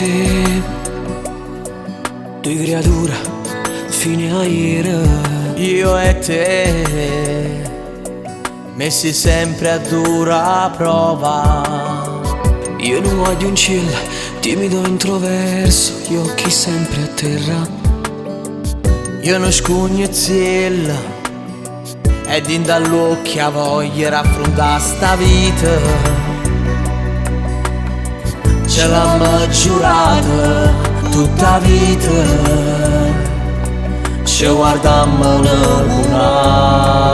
te, due creature fine a ieri. Io e te, messi sempre a dura prova. Io non voglio un cielo timido introverso, gli occhi sempre a terra. Io non scugno ziella ed in dall'occhio voglia raffrontare sta vita. Ce l'hanno giurata tutta vita, ci guardammo una lunata.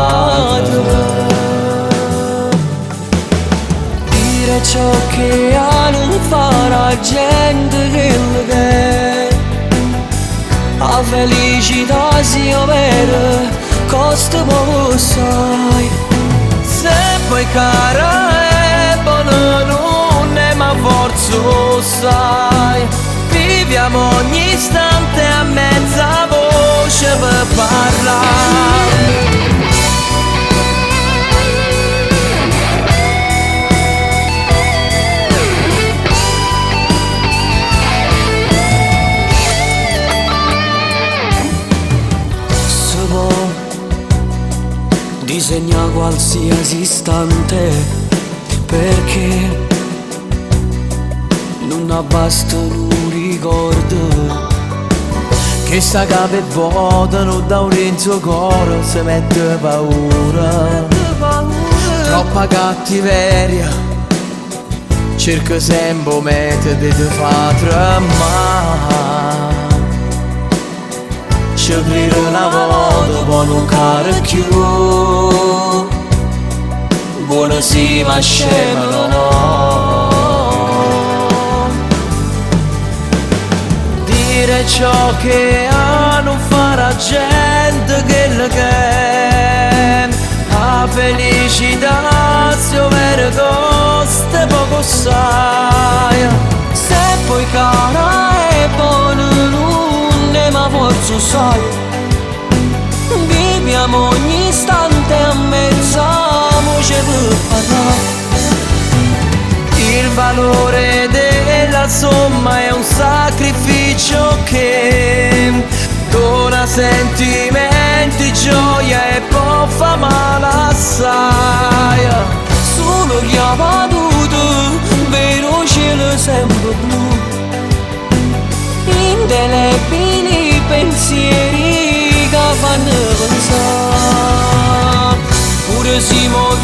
Dire ciò che ha non fa la gente che la felicità si opera, costa poco sai. Se poi cara è buona non è ma forza sai. Viviamo ogni istante a mezza voce per parlare. Se può disegna qualsiasi istante, perché non basta un ricordo. Che sta capo votano da un renzo cuore se mette paura. Troppa cattiveria, cerco sempre un metodo di fa tremare. Ci credo una volta poi non cade più. Buona sì ma scema no. Dire ciò che ha non fa la gente che le che la felicità si ovvero costa poco sai. Se poi cara è buona non è ma forza sai. Viviamo ogni istante a mezza voce per parlare. Il valore della somma è un sacrificio che dona sentimenti, gioia e può fa male assai. Solo chi ha battuto, vero cielo sempre blu, indelebili pensieri che fanno pensare. Pure si muove